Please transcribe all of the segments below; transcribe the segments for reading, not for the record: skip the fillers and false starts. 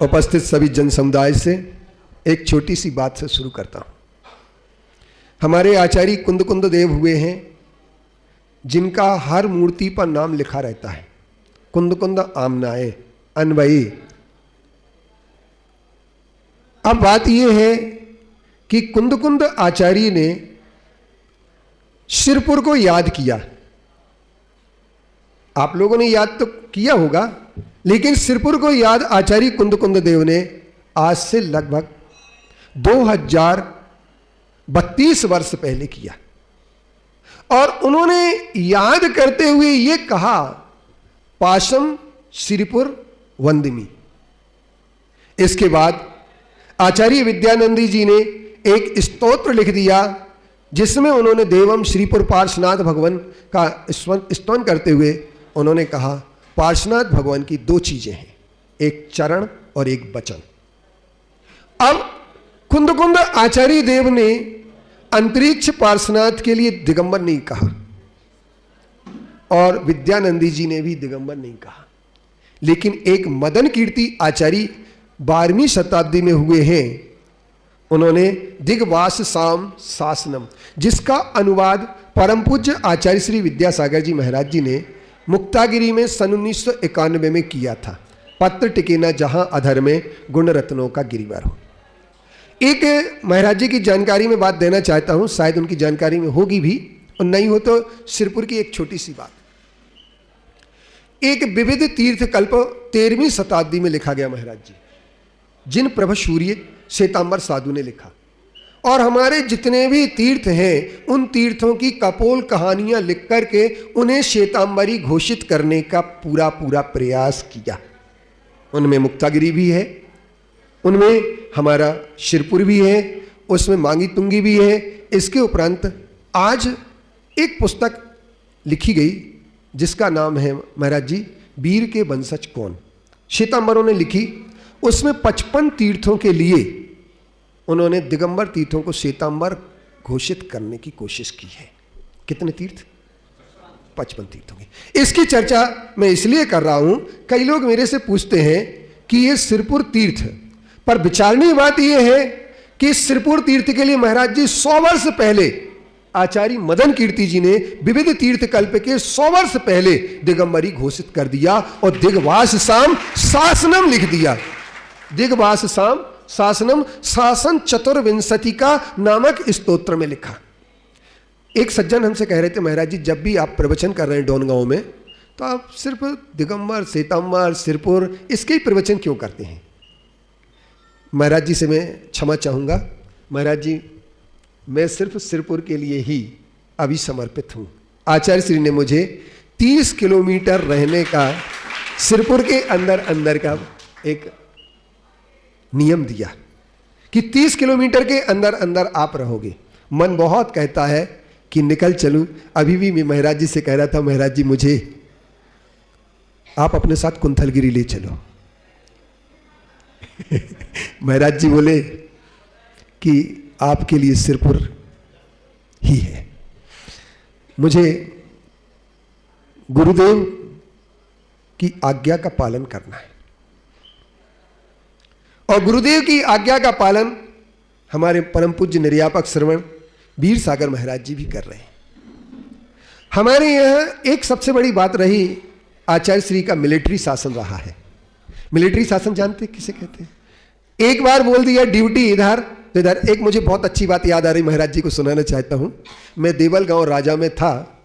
उपस्थित सभी जन समुदाय से एक छोटी सी बात से शुरू करता हूँ। हमारे आचार्य कुंद कुंद देव हुए हैं जिनका हर मूर्ति पर नाम लिखा रहता है, कुंद कुंद आमनाए अनवयी। अब बात यह है कि कुंद कुंद आचार्य ने शिरपुर को याद किया। आप लोगों ने याद तो किया होगा, लेकिन सिरपुर को याद आचार्य कुंद कुंद देव ने आज से लगभग 2032 वर्ष पहले किया। और उन्होंने याद करते हुए ये कहा, पाशम श्रीपुर वंदमी। इसके बाद आचार्य विद्यानंदी जी ने एक स्तोत्र लिख दिया जिसमें उन्होंने देवम श्रीपुर पार्श्वनाथ भगवान का स्तवन करते हुए उन्होंने कहा, पार्श्वनाथ भगवान की दो चीजें हैं, एक चरण और एक वचन। अब कुंद कुंद आचार्य देव ने अंतरिक्ष पार्श्वनाथ के लिए दिगंबर नहीं कहा और विद्यानंदी जी ने भी दिगंबर नहीं कहा, लेकिन एक मदन कीर्ति आचार्य 12वीं शताब्दी में हुए हैं। उन्होंने दिग्वास साम शासनम, जिसका अनुवाद परम पूज्य आचार्य श्री विद्यासागर जी महाराज जी ने मुक्तागिरी में सन 1991 में किया था। पत्र टिके न जहां अधर में गुण रत्नों का गिरिवर हो। एक महाराज जी की जानकारी में बात देना चाहता हूं, शायद उनकी जानकारी में होगी भी और नहीं हो तो सिरपुर की एक छोटी सी बात। एक विविध तीर्थ कल्प 13वीं शताब्दी में लिखा गया महाराज जी, जिन प्रभ सूर्य श्वेतांबर साधु ने लिखा। और हमारे जितने भी तीर्थ हैं उन तीर्थों की कपोल कहानियां लिख करके उन्हें श्वेतांबरी घोषित करने का पूरा प्रयास किया। उनमें मुक्तागिरी भी है, उनमें हमारा शिरपुर भी है, उसमें मांगी तुंगी भी है। इसके उपरांत आज एक पुस्तक लिखी गई जिसका नाम है महाराज जी वीर के वंशज कौन, श्वेतांबरों ने लिखी। उसमें 55 तीर्थों के लिए उन्होंने दिगंबर तीर्थों को श्वेतांबर घोषित करने की कोशिश की है। कितने तीर्थ? 55 तीर्थों की। इसकी चर्चा मैं इसलिए कर रहा हूं, कई लोग मेरे से पूछते हैं कि ये सिरपुर तीर्थ, पर विचारनीय बात यह है कि सिरपुर तीर्थ के लिए महाराज जी 100 वर्ष पहले आचार्य मदन कीर्ति जी ने विविध तीर्थ कल्प के 100 वर्ष पहले दिगंबरी घोषित कर दिया और दिग्वास साम शासनम लिख दिया। दिग्वास साम शासनम शासन चतुर्विंशति का नामक स्तोत्र में लिखा। एक सज्जन हमसे कह रहे थे, महाराज जी जब भी आप प्रवचन कर रहे हैं डोनगांव में तो आप सिर्फ दिगंबर श्वेतांबर सिरपुर इसके ही प्रवचन क्यों करते हैं? महाराज जी से मैं क्षमा चाहूँगा। महाराज जी मैं सिर्फ सिरपुर के लिए ही अभी समर्पित हूँ। आचार्य श्री ने मुझे 30 किलोमीटर रहने का सिरपुर के अंदर का एक नियम दिया कि 30 किलोमीटर के अंदर आप रहोगे। मन बहुत कहता है कि निकल चलूं। अभी भी मैं महाराज जी से कह रहा था, महाराज जी मुझे आप अपने साथ कुंथलगिरी ले चलो। महाराज जी बोले कि आपके लिए सिरपुर ही है। मुझे गुरुदेव की आज्ञा का पालन करना है और गुरुदेव की आज्ञा का पालन हमारे परम पूज्य निर्यापक श्रवण वीर सागर महाराज जी भी कर रहे हैं। हमारे यहाँ एक सबसे बड़ी बात रही, आचार्य श्री का मिलिट्री शासन रहा है। मिलिट्री शासन जानते किसे कहते हैं? एक बार बोल दिया ड्यूटी इधर तो इधर। एक मुझे बहुत अच्छी बात याद आ रही, महाराज जी को सुनाना चाहता हूँ। मैं देवल गांव राजा में था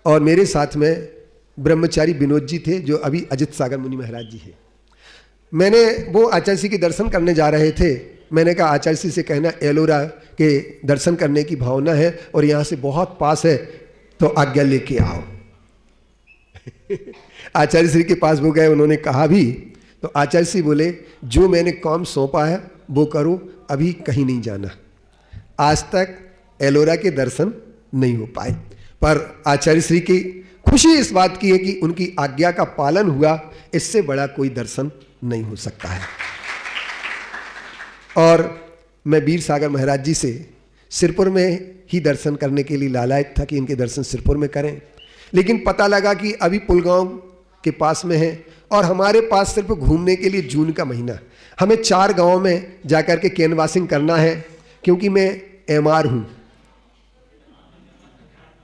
और मेरे साथ में ब्रह्मचारी विनोद जी थे जो अभी अजित सागर मुनि महाराज जी है। मैंने वो आचार्य श्री के दर्शन करने जा रहे थे। मैंने कहा आचार्य श्री से कहना एलोरा के दर्शन करने की भावना है और यहाँ से बहुत पास है तो आज्ञा लेके आओ। आचार्य श्री के पास वो गए, उन्होंने कहा भी तो आचार्य श्री बोले जो मैंने काम सौंपा है वो करो, अभी कहीं नहीं जाना। आज तक एलोरा के दर्शन नहीं हो पाए, पर आचार्य श्री की खुशी इस बात की है कि उनकी आज्ञा का पालन हुआ। इससे बड़ा कोई दर्शन नहीं हो सकता है। और मैं वीर सागर महाराज जी से सिरपुर में ही दर्शन करने के लिए लालायत था कि इनके दर्शन सिरपुर में करें, लेकिन पता लगा कि अभी पुलगांव के पास में है और हमारे पास सिर्फ घूमने के लिए जून का महीना। हमें 4 गांव में जाकर के कैनवासिंग करना है, क्योंकि मैं एमआर हूं।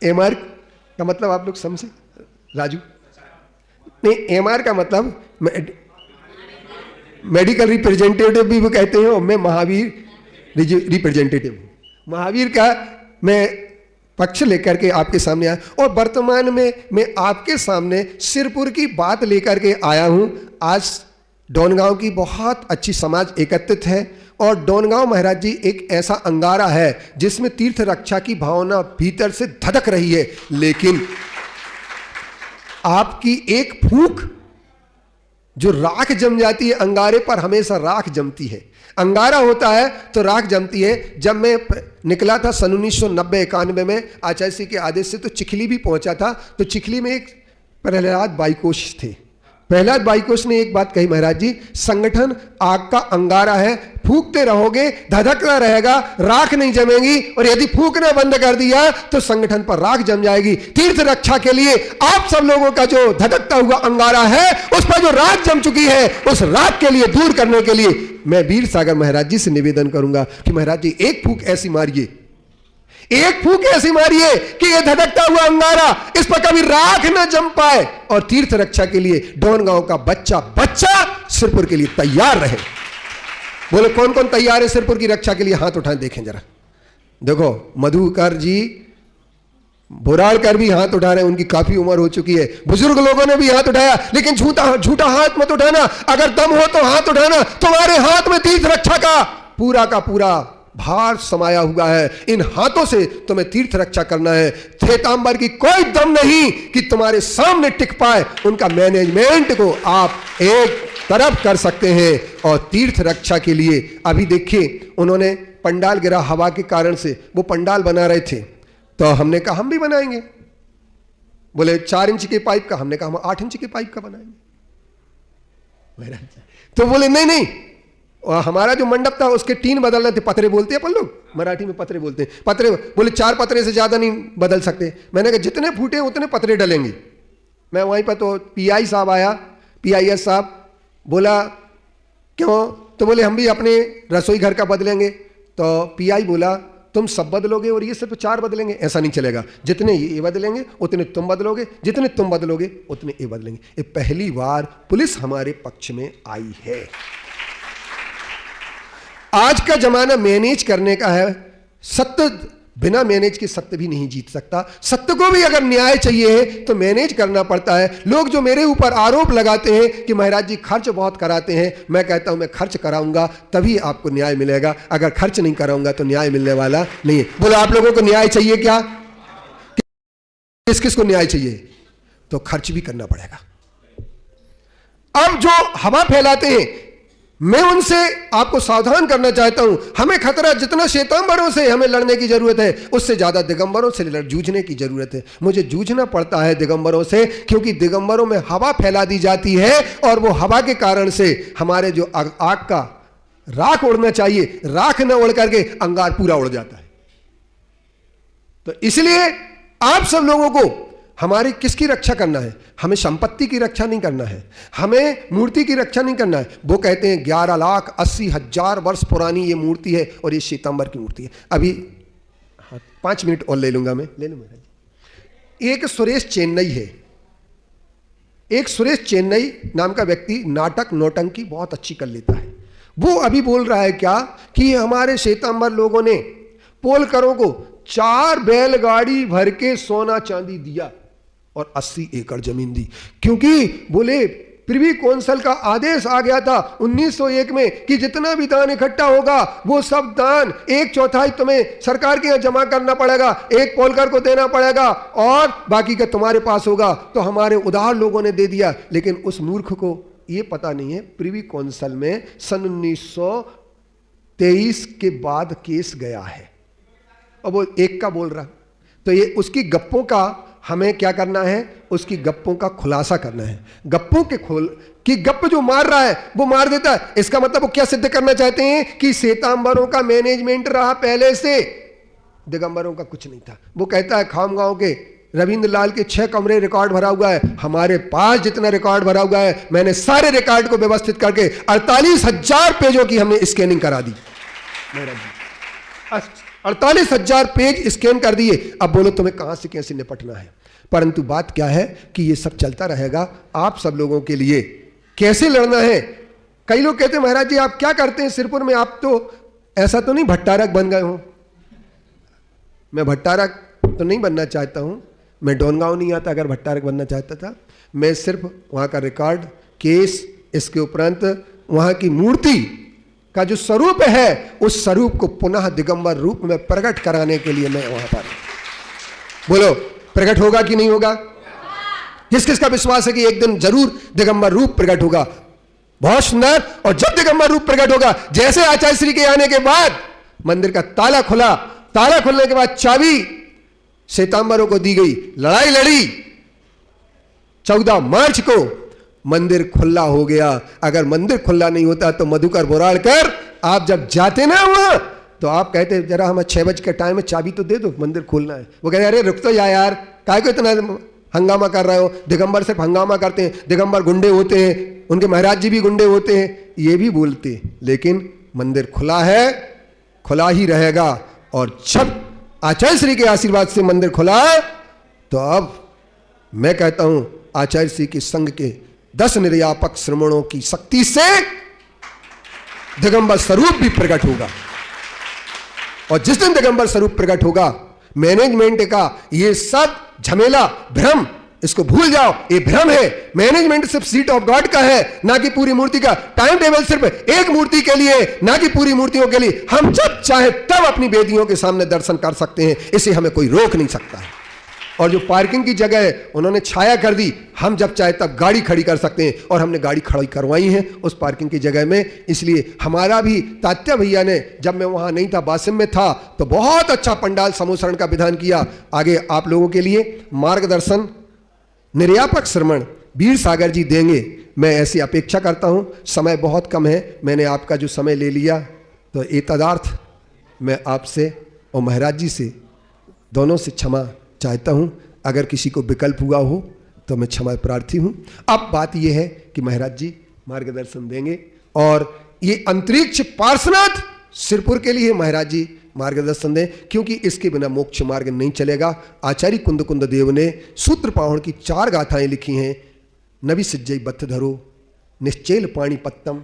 एमआर का मतलब आप लोग समझे राजू? नहीं, एमआर का मतलब मेडिकल रिप्रेजेंटेटिव भी वो कहते हैं, और मैं महावीर रिप्रेजेंटेटिव हूं। महावीर का मैं पक्ष लेकर के आपके सामने आया, और वर्तमान में मैं आपके सामने सिरपुर की बात लेकर के आया हूं। आज डोनगांव की बहुत अच्छी समाज एकत्रित है, और डोनगांव महाराज जी एक ऐसा अंगारा है जिसमें तीर्थ रक्षा की भावना भीतर से धधक रही है, लेकिन आपकी एक फूंक जो राख जम जाती है, अंगारे पर हमेशा राख जमती है। अंगारा होता है तो राख जमती है। जब मैं निकला था सन 1990-91 में आचार्य श्री के आदेश से, तो चिखली भी पहुंचा था। तो चिखली में एक प्रहलाद बाईकोश थे। प्रहलाद बाईकोश ने एक बात कही, महाराज जी संगठन आग का अंगारा है, फूंकते रहोगे धधकता रहेगा, राख नहीं जमेगी, और यदि फूंकना बंद कर दिया तो संगठन पर राख जम जाएगी। तीर्थ रक्षा के लिए आप सब लोगों का जो धधकता हुआ अंगारा है, उस पर जो राख जम चुकी है, उस राख के लिए दूर करने के लिए मैं वीर सागर महाराज जी से निवेदन करूंगा कि महाराज जी एक फूंक ऐसी मारिए, एक फूंक ऐसी मारिए कि यह धधकता हुआ अंगारा इस पर कभी राख न जम पाए, और तीर्थ रक्षा के लिए डोनगांव का बच्चा सिरपुर के लिए तैयार रहे। बोले कौन कौन तैयार है सिरपुर की रक्षा के लिए? हाथ उठाएं, देखें जरा। देखो मधुकर जी, भुराड़कर भी हाथ उठा रहे हैं, उनकी काफी उम्र हो चुकी है। बुजुर्ग लोगों ने भी हाथ उठाया, लेकिन झूठा हाथ मत उठाना। अगर दम हो तो हाथ उठाना। तुम्हारे हाथ में तीर्थ रक्षा का पूरा भार समाया हुआ है। इन हाथों से तुम्हें तीर्थ रक्षा करना है। श्वेतांबर की कोई दम नहीं कि तुम्हारे सामने टिक पाए। उनका मैनेजमेंट को आप एक तरफ कर सकते हैं, और तीर्थ रक्षा के लिए अभी देखिए उन्होंने पंडाल गिरा हवा के कारण से, वो पंडाल बना रहे थे, तो हमने कहा हम भी बनाएंगे। बोले 4 इंच के पाइप का, हमने कहा हम 8 इंच के पाइप का बनाएंगे। तो बोले नहीं, और हमारा जो मंडप था उसके टीन बदलने थे। पतरे बोलते हैं अपन लोग, मराठी में पतरे बोलते हैं। पतरे बोले 4 पतरे से ज्यादा नहीं बदल सकते। मैंने कहा जितने फूटे उतने पतरे डलेंगे। मैं वहीं पर, तो पीआई साहब आया, पीआईएस साहब बोला क्यों? तो बोले हम भी अपने रसोई घर का बदलेंगे। तो पीआई बोला तुम सब बदलोगे और ये सिर्फ 4 बदलेंगे, ऐसा नहीं चलेगा। जितने ये बदलेंगे उतने तुम बदलोगे, जितने तुम बदलोगे उतने ये बदलेंगे। ये पहली बार पुलिस हमारे पक्ष में आई है। आज का जमाना मैनेज करने का है। सत्य बिना मैनेज के सत्य भी नहीं जीत सकता। सत्य को भी अगर न्याय चाहिए तो मैनेज करना पड़ता है। लोग जो मेरे ऊपर आरोप लगाते हैं कि महाराज जी खर्च बहुत कराते हैं, मैं कहता हूं मैं खर्च कराऊंगा तभी आपको न्याय मिलेगा। अगर खर्च नहीं कराऊंगा तो न्याय मिलने वाला नहीं है। बोलो आप लोगों को न्याय चाहिए क्या? किस किस को न्याय चाहिए? तो खर्च भी करना पड़ेगा। अब जो हवा फैलाते हैं, मैं उनसे आपको सावधान करना चाहता हूं। हमें खतरा जितना श्वेतांबरों से हमें लड़ने की जरूरत है, उससे ज्यादा दिगंबरों से जूझने की जरूरत है। मुझे जूझना पड़ता है दिगंबरों से, क्योंकि दिगंबरों में हवा फैला दी जाती है, और वो हवा के कारण से हमारे जो आग का राख उड़ना चाहिए, राख न उड़ करके अंगार पूरा उड़ जाता है। तो इसलिए आप सब लोगों को हमारी किसकी रक्षा करना है? हमें संपत्ति की रक्षा नहीं करना है, हमें मूर्ति की रक्षा नहीं करना है। वो कहते हैं 11,80,000 वर्ष पुरानी ये मूर्ति है, और ये श्वेतांबर की मूर्ति है। अभी 5 मिनट और ले लूंगा, मैं ले लूंगा। एक सुरेश चेन्नई है, एक सुरेश चेन्नई नाम का व्यक्ति नाटक नौटंकी बहुत अच्छी कर लेता है। वो अभी बोल रहा है क्या कि हमारे श्वेतांबर लोगों ने पोलकरों को 4 बैलगाड़ी भर के सोना चांदी दिया और 80 एकड़ जमीन दी, क्योंकि बोले प्रिवी कौंसिल का आदेश आ गया था 1901 में कि जितना भी दान इकट्ठा होगा वो सब दान 1/4 तुम्हें सरकार के यहाँ जमा करना पड़ेगा, 1 पोलकर को देना पड़ेगा, और बाकी का तुम्हारे पास होगा। तो हमारे उदार लोगों ने दे दिया, लेकिन उस मूर्ख को ये पता नहीं है प्रिवी कौंसिल में सन 1923 के बाद केस गया है, और वो एक का बोल रहा। तो ये उसकी गप्पों का हमें क्या करना है? उसकी गप्पों का खुलासा करना है। गप्पों के कि गप जो मार रहा है वो मार देता है। इसका मतलब वो क्या सिद्ध करना चाहते हैं कि श्वेतांबरों का मैनेजमेंट रहा पहले से, दिगंबरों का कुछ नहीं था। वो कहता है खामगांव के रविंद्रलाल के 6 कमरे रिकॉर्ड भरा हुआ है, हमारे पास जितना रिकॉर्ड भरा हुआ है, मैंने सारे रिकॉर्ड को व्यवस्थित करके 48,000 पेजों की हमने स्कैनिंग करा दी। 48,000 पेज स्कैन कर दिए। अब बोलो तुम्हें कहां से कैसे निपटना है। परंतु बात क्या है कि ये सब चलता रहेगा आप सब लोगों के लिए, कैसे लड़ना है। कई लोग कहते हैं महाराज जी आप क्या करते हैं सिरपुर में, आप तो ऐसा तो नहीं भट्टारक बन गए हो। मैं भट्टारक तो नहीं बनना चाहता हूं, मैं डोनगांव नहीं आता अगर भट्टारक बनना चाहता था। मैं सिर्फ वहां का रिकॉर्ड केस, इसके उपरांत वहां की मूर्ति का जो स्वरूप है उस स्वरूप को पुनः दिगंबर रूप में प्रकट कराने के लिए मैं वहां पर। बोलो प्रकट होगा कि नहीं होगा। किस किस का विश्वास है कि एक दिन जरूर दिगंबर रूप प्रकट होगा। बहुत सुंदर। और जब दिगंबर रूप प्रकट होगा, जैसे आचार्य श्री के आने के बाद मंदिर का ताला खुला, ताला खुलने के बाद चाबी श्वेतांबरों को दी गई, लड़ाई लड़ी, 14 मार्च को मंदिर खुला हो गया। अगर मंदिर खुला नहीं होता तो मधुकर बोराड़कर आप जब जाते ना वहां तो आप कहते जरा हमें 6 बजे के टाइम में चाबी तो दे दो, मंदिर खोलना है। वो कहते अरे रुक तो यार, काहे को इतना हंगामा कर रहे हो। दिगंबर सिर्फ हंगामा करते हैं, दिगंबर गुंडे होते हैं, उनके महाराज जी भी गुंडे होते हैं, ये भी बोलते हैं। लेकिन मंदिर खुला है, खुला ही रहेगा। और जब आचार्य श्री के आशीर्वाद से मंदिर खुला तो अब मैं कहता हूं आचार्य श्री के संघ के 10 निर्यापक श्रमणों की शक्ति से दिगंबर स्वरूप भी प्रकट होगा। और जिस दिन दिगंबर स्वरूप प्रकट होगा, मैनेजमेंट का ये सब झमेला भ्रम इसको भूल जाओ, ये भ्रम है। मैनेजमेंट सिर्फ सीट ऑफ गॉड का है, ना कि पूरी मूर्ति का। टाइम टेबल सिर्फ एक मूर्ति के लिए, ना कि पूरी मूर्तियों के लिए। हम जब चाहे तब अपनी वेदियों के सामने दर्शन कर सकते हैं, इसे हमें कोई रोक नहीं सकता है। और जो पार्किंग की जगह है उन्होंने छाया कर दी, हम जब चाहे तब गाड़ी खड़ी कर सकते हैं। और हमने गाड़ी खड़ी करवाई है उस पार्किंग की जगह में। इसलिए हमारा भी तात्या भैया ने, जब मैं वहां नहीं था बासिम में था, तो बहुत अच्छा पंडाल समूसरण का विधान किया। आगे आप लोगों के लिए मार्गदर्शन निर्यापक श्रमण वीर सागर जी देंगे, मैं ऐसी अपेक्षा करता हूं। समय बहुत कम है, मैंने आपका जो समय ले लिया, तो ये तदार्थ मैं आपसे और महाराज जी से दोनों से क्षमा चाहता हूं। अगर किसी को विकल्प हुआ हो तो मैं क्षमा प्रार्थी हूं। अब बात यह है कि महाराज जी मार्गदर्शन देंगे, और ये अंतरिक्ष पार्श्वनाथ सिरपुर के लिए महाराज जी मार्गदर्शन दें, क्योंकि इसके बिना मोक्ष मार्ग नहीं चलेगा। आचार्य कुंद कुंद देव ने सूत्र पावण की 4 गाथाएं लिखी हैं। नवि सिज्जई बत्थ धरो, निश्चेल पाणी पत्तम,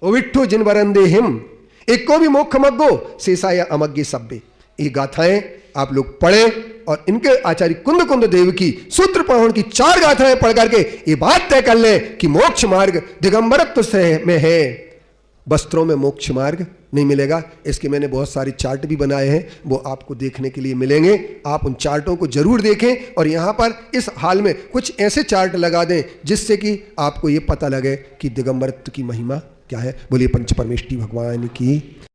ओ विट्ठो जिन वरंदे हिम, एको भी मोक्ष मग्गो, शेषाय अमग्गे सब्बे। ये गाथाएं आप लोग पढ़ें और इनके आचार्य कुंद कुंद देव की सूत्र पावण की 4 गाथाएं पढ़ करके ये बात तय कर लें कि मोक्ष मार्ग दिगंबरत्व से में है, वस्त्रों में मोक्ष मार्ग नहीं मिलेगा। इसके मैंने बहुत सारे चार्ट भी बनाए हैं, वो आपको देखने के लिए मिलेंगे। आप उन चार्टों को जरूर देखें और यहाँ पर इस हाल में कुछ ऐसे चार्ट लगा दें जिससे कि आपको ये पता लगे कि दिगंबरत्व की महिमा क्या है। बोलिए पंच परमेष्ठी भगवान की।